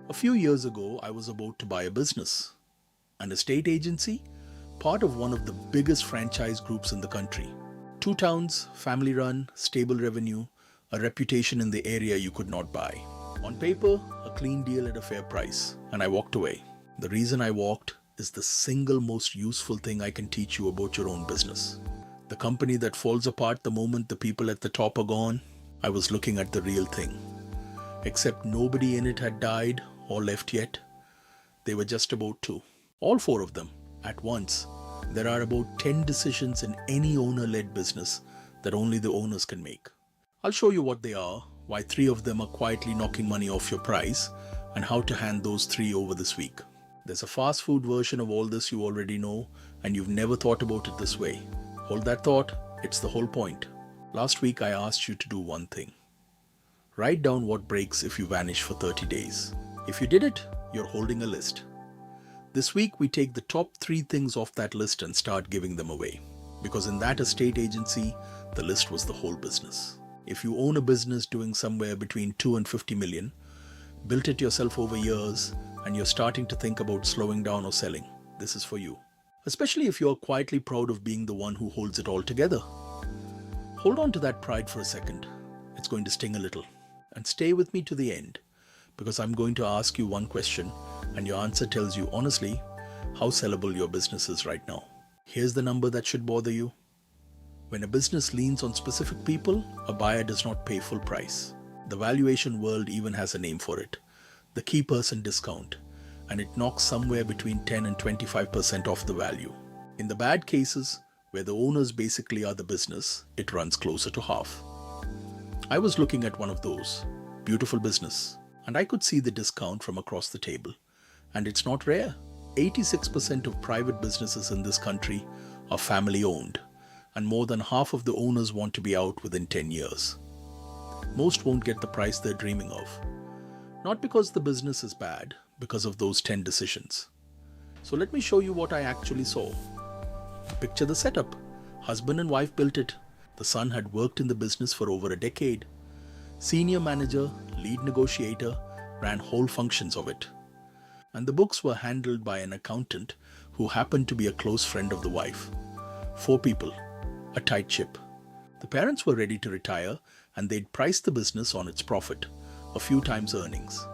A few years ago, I was about to buy a business, an estate agency, part of one of the biggest franchise groups in the country. Two towns, family run, stable revenue, a reputation in the area you could not buy. On paper, a clean deal at a fair price, and I walked away. The reason I walked is the single most useful thing I can teach you about your own business. The company that falls apart the moment the people at the top are gone. I was looking at the real thing. Except nobody in it had died or left yet. They were just about to. All four of them, at once. There are about 10 decisions in any owner-led business that only the owners can make. I'll show you what they are, why 3 of them are quietly knocking money off your price, and how to hand those 3 over this week. There's a fast food version of all this you already know, and you've never thought about it this way. Hold that thought, it's the whole point. Last week I asked you to do one thing. Write down what breaks if you vanish for 30 days. If you did it, you're holding a list. This week we take the top 3 things off that list and start giving them away. Because in that estate agency, the list was the whole business. If you own a business doing somewhere between 2 and 50 million, built it yourself over years, and you're starting to think about slowing down or selling, this is for you. Especially if you're quietly proud of being the one who holds it all together. Hold on to that pride for a second. It's going to sting a little. And stay with me to the end, because I'm going to ask you one question, and your answer tells you honestly how sellable your business is right now. Here's the number that should bother you. When a business leans on specific people, a buyer does not pay full price. The valuation world even has a name for it, the key person discount, and it knocks somewhere between 10 and 25% off the value. In the bad cases, where the owners basically are the business, it runs closer to half. I was looking at one of those, beautiful business, and I could see the discount from across the table. And it's not rare. 86% of private businesses in this country are family owned, and more than half of the owners want to be out within 10 years. Most won't get the price they're dreaming of. Not because the business is bad, because of those 10 decisions. So let me show you what I actually saw. Picture the setup. Husband and wife built it. The son had worked in the business for over a decade. Senior manager, lead negotiator, ran whole functions of it. And the books were handled by an accountant who happened to be a close friend of the wife. 4 people, a tight ship. The parents were ready to retire, and they'd priced the business on its profit, a few times earnings.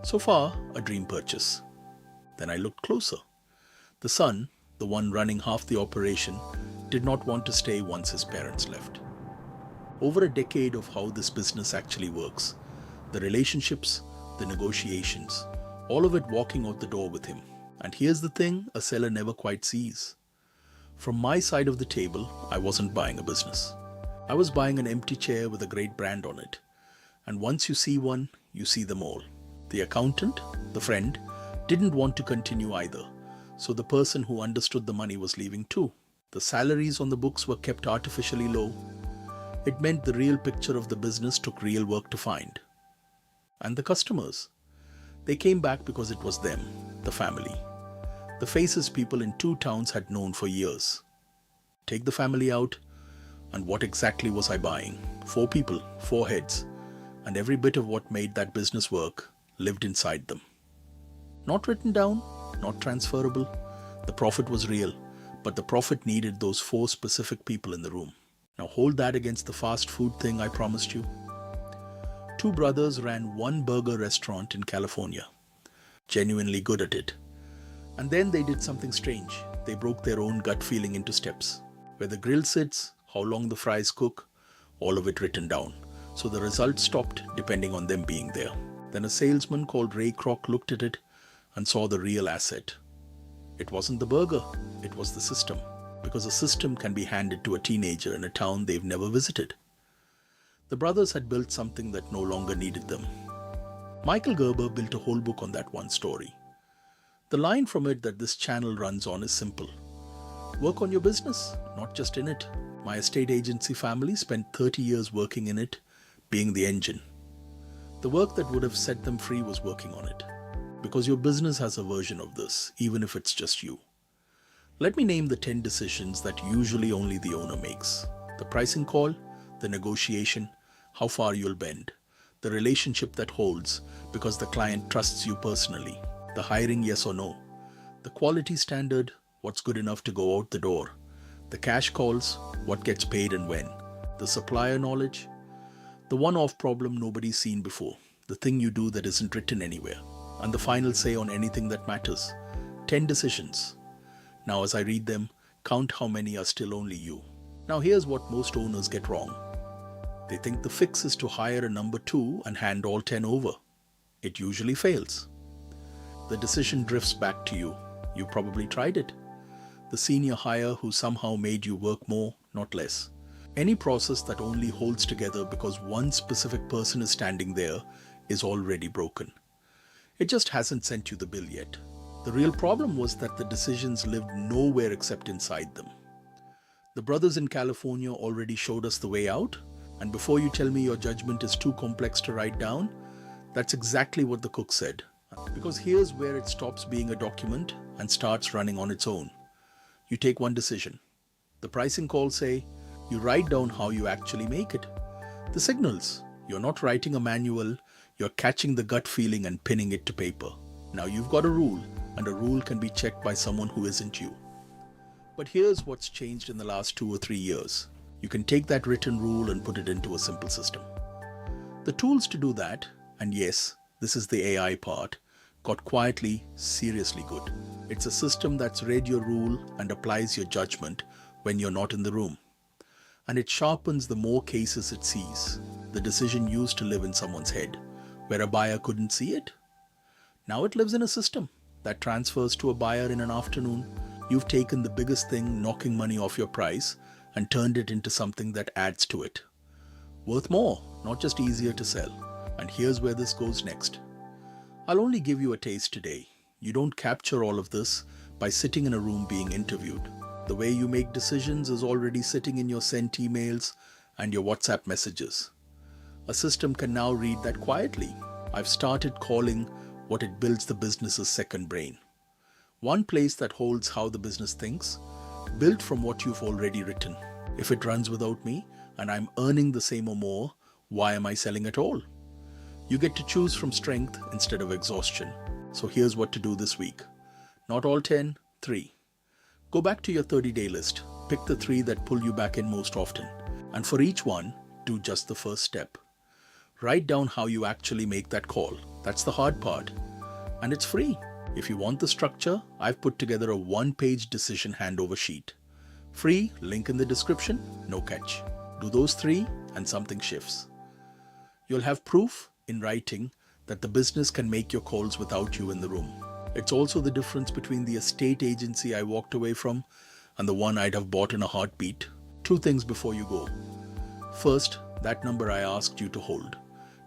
So far, a dream purchase. Then I looked closer. The son, the one running half the operation, did not want to stay once his parents left. Over a decade of how this business actually works, the relationships, the negotiations, all of it walking out the door with him. And here's the thing a seller never quite sees. From my side of the table, I wasn't buying a business. I was buying an empty chair with a great brand on it. And once you see one, you see them all. The accountant, the friend, didn't want to continue either. So the person who understood the money was leaving too. The salaries on the books were kept artificially low. It meant the real picture of the business took real work to find. And the customers. They came back because it was them, the family. The faces people in 2 towns had known for years. Take the family out, and what exactly was I buying? 4 people, 4 heads, and every bit of what made that business work lived inside them. Not written down, not transferable. The profit was real, but the profit needed those 4 specific people in the room. Now hold that against the fast food thing I promised you. 2 brothers ran one burger restaurant in California, genuinely good at it. And then they did something strange. They broke their own gut feeling into steps. Where the grill sits, how long the fries cook, all of it written down. So the result stopped depending on them being there. Then a salesman called Ray Kroc looked at it and saw the real asset. It wasn't the burger, it was the system. Because a system can be handed to a teenager in a town they've never visited. The brothers had built something that no longer needed them. Michael Gerber built a whole book on that one story. The line from it that this channel runs on is simple. Work on your business, not just in it. My estate agency family spent 30 years working in it, being the engine. The work that would have set them free was working on it. Because your business has a version of this, even if it's just you. Let me name the 10 decisions that usually only the owner makes. The pricing call, the negotiation, how far you'll bend, the relationship that holds because the client trusts you personally, the hiring yes or no, the quality standard, what's good enough to go out the door, the cash calls, what gets paid and when, the supplier knowledge, the one-off problem nobody's seen before, the thing you do that isn't written anywhere, and the final say on anything that matters. 10 decisions. Now as I read them, count how many are still only you. Now here's what most owners get wrong. They think the fix is to hire a number 2 and hand all 10 over. It usually fails. The decision drifts back to you. You probably tried it. The senior hire who somehow made you work more, not less. Any process that only holds together because one specific person is standing there is already broken. It just hasn't sent you the bill yet. The real problem was that the decisions lived nowhere except inside them. The brothers in California already showed us the way out, and before you tell me your judgment is too complex to write down, that's exactly what the cook said. Because here's where it stops being a document and starts running on its own. You take one decision. The pricing calls say, you write down how you actually make it. The signals, you're not writing a manual, you're catching the gut feeling and pinning it to paper. Now you've got a rule, and a rule can be checked by someone who isn't you. But here's what's changed in the last 2 or 3 years. You can take that written rule and put it into a simple system. The tools to do that, and yes, this is the AI part, got quietly, seriously good. It's a system that's read your rule and applies your judgment when you're not in the room. And it sharpens the more cases it sees. The decision used to live in someone's head, where a buyer couldn't see it. Now it lives in a system that transfers to a buyer in an afternoon. You've taken the biggest thing knocking money off your price and turned it into something that adds to it. Worth more, not just easier to sell. And here's where this goes next. I'll only give you a taste today. You don't capture all of this by sitting in a room being interviewed. The way you make decisions is already sitting in your sent emails and your WhatsApp messages. A system can now read that quietly. I've started calling what it builds the business's second brain. One place that holds how the business thinks, built from what you've already written. If it runs without me and I'm earning the same or more, why am I selling at all? You get to choose from strength instead of exhaustion. So here's what to do this week. Not all 10, 3. Go back to your 30-day list. Pick the 3 that pull you back in most often. And for each one, do just the first step. Write down how you actually make that call. That's the hard part. And it's free. If you want the structure, I've put together a 1-page decision handover sheet. Free, link in the description, no catch. Do those 3 and something shifts. You'll have proof in writing that the business can make your calls without you in the room. It's also the difference between the estate agency I walked away from and the one I'd have bought in a heartbeat. 2 things before you go. First, that number I asked you to hold.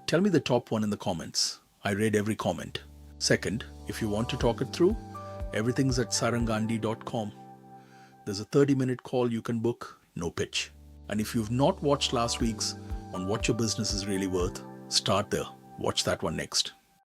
Tell me the top one in the comments. I read every comment. Second, if you want to talk it through, everything's at sarangandi.com. There's a 30-minute call you can book, no pitch. And if you've not watched last week's on what your business is really worth, start there. Watch that one next.